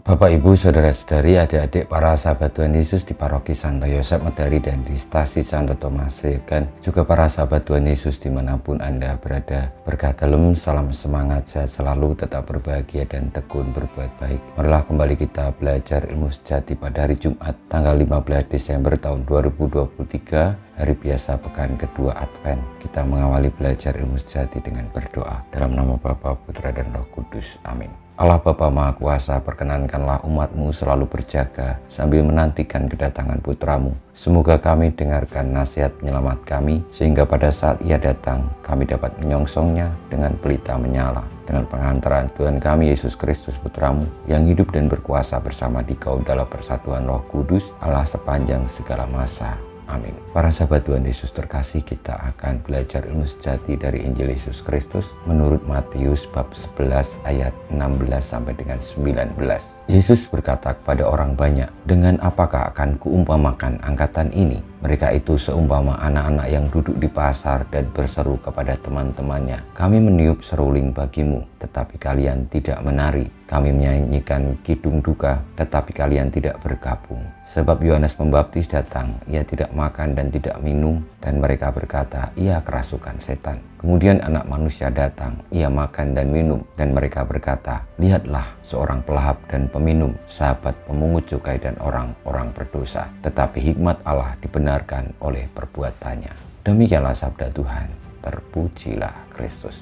Bapak, Ibu, Saudara-saudari, adik-adik para sahabat Tuhan Yesus di Paroki Santo Yosef Medari dan di Stasi Santo Thomas, kan juga para sahabat Tuhan Yesus dimanapun Anda berada. Berkah dalam, salam semangat, sehat selalu, tetap berbahagia dan tekun berbuat baik. Marilah kembali kita belajar ilmu sejati pada hari Jumat tanggal 15 Desember tahun 2023, hari biasa pekan kedua Advent. Kita mengawali belajar ilmu sejati dengan berdoa. Dalam nama Bapa, Putra dan Roh Kudus. Amin. Allah Bapa Maha Kuasa, perkenankanlah umat-Mu selalu berjaga sambil menantikan kedatangan Putra-Mu. Semoga kami dengarkan nasihat penyelamat kami, sehingga pada saat Ia datang, kami dapat menyongsongnya dengan pelita menyala. Dengan pengantaran Tuhan kami Yesus Kristus Putra-Mu, yang hidup dan berkuasa bersama Dikau dalam persatuan Roh Kudus, Allah sepanjang segala masa. Amin. Para sahabat Tuhan Yesus terkasih, kita akan belajar ilmu sejati dari Injil Yesus Kristus menurut Matius bab 11 ayat 16 sampai dengan 19. Yesus berkata kepada orang banyak, "Dengan apakah akan kuumpamakan angkatan ini? Mereka itu seumpama anak-anak yang duduk di pasar dan berseru kepada teman-temannya, 'Kami meniup seruling bagimu, tetapi kalian tidak menari. Kami menyanyikan kidung duka, tetapi kalian tidak bergabung. Sebab Yohanes Pembaptis datang, ia tidak makan dan tidak minum, dan mereka berkata, ia kerasukan setan. Kemudian Anak Manusia datang, ia makan dan minum, dan mereka berkata, lihatlah seorang pelahap dan peminum, sahabat pemungut cukai dan orang-orang berdosa. Tetapi hikmat Allah dibenarkan oleh perbuatannya.' Demikianlah sabda Tuhan. Terpujilah Kristus."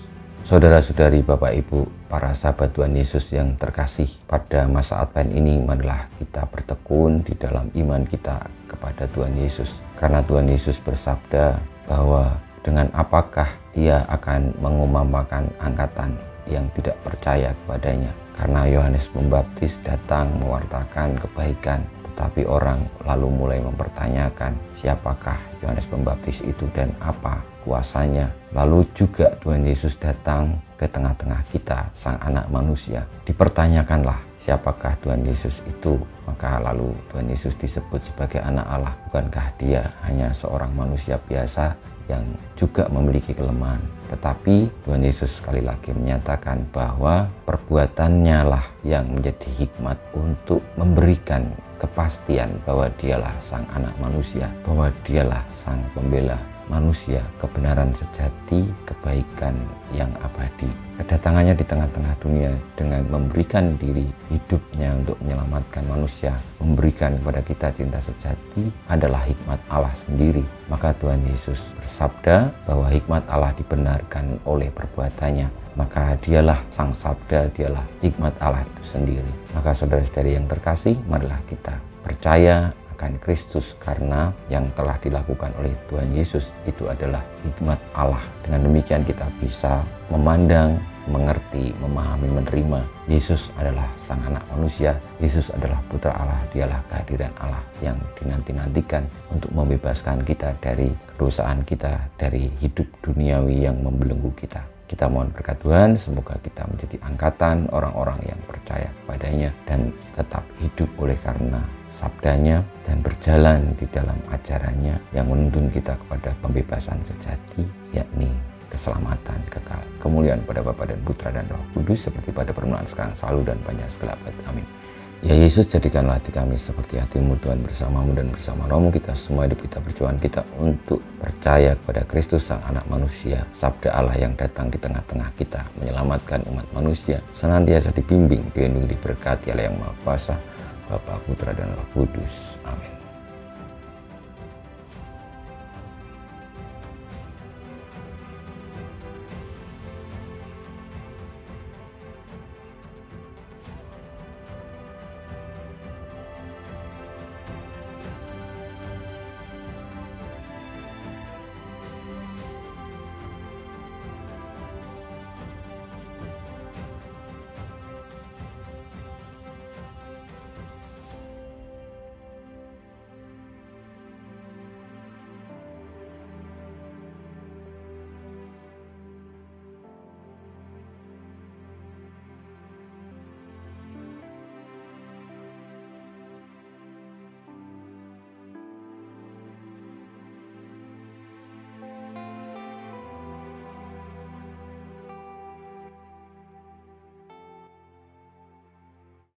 Saudara-saudari, Bapak, Ibu, para sahabat Tuhan Yesus yang terkasih, pada masa Advent ini marilah kita bertekun di dalam iman kita kepada Tuhan Yesus. Karena Tuhan Yesus bersabda bahwa dengan apakah Ia akan mengumpamakan angkatan yang tidak percaya kepadanya. Karena Yohanes Pembaptis datang mewartakan kebaikan, tetapi orang lalu mulai mempertanyakan siapakah Yohanes Pembaptis itu dan apa kuasanya. Lalu juga Tuhan Yesus datang ke tengah-tengah kita, Sang Anak Manusia. Dipertanyakanlah siapakah Tuhan Yesus itu. Maka lalu Tuhan Yesus disebut sebagai anak Allah. Bukankah Dia hanya seorang manusia biasa yang juga memiliki kelemahan? Tetapi Tuhan Yesus sekali lagi menyatakan bahwa perbuatannya lah yang menjadi hikmat untuk memberikan kepastian bahwa Dialah Sang Anak Manusia, bahwa Dialah Sang Pembela manusia, kebenaran sejati, kebaikan yang abadi. Kedatangannya di tengah-tengah dunia dengan memberikan diri hidupnya untuk menyelamatkan manusia, memberikan kepada kita cinta sejati adalah hikmat Allah sendiri. Maka Tuhan Yesus bersabda bahwa hikmat Allah dibenarkan oleh perbuatannya. Maka Dialah Sang Sabda, Dialah hikmat Allah itu sendiri. Maka saudara-saudari yang terkasih, marilah kita percaya akan Kristus, karena yang telah dilakukan oleh Tuhan Yesus itu adalah hikmat Allah. Dengan demikian kita bisa memandang, mengerti, memahami, menerima Yesus adalah Sang Anak Manusia, Yesus adalah Putra Allah, Dialah kehadiran Allah yang dinanti-nantikan untuk membebaskan kita dari kedosaan kita, dari hidup duniawi yang membelenggu kita. Kita mohon berkat Tuhan, semoga kita menjadi angkatan orang-orang yang percaya kepadanya dan tetap hidup oleh karena sabdanya dan berjalan di dalam ajarannya yang menuntun kita kepada pembebasan sejati, yakni keselamatan kekal. Kemuliaan pada Bapa dan Putra dan Roh Kudus, seperti pada permulaan, sekarang, selalu, dan banyak segala abad. Amin. Ya Yesus, jadikanlah hati kami seperti hati-Mu, Tuhan, bersama-Mu dan bersama Roh-Mu. Kita semua hidup kita, perjuangan kita untuk percaya kepada Kristus, Sang Anak Manusia, sabda Allah yang datang di tengah-tengah kita, menyelamatkan umat manusia, senantiasa dibimbing, dilindungi, diberkati oleh Yang Maha Kuasa, Bapa, Putra, dan Roh Kudus. Amin.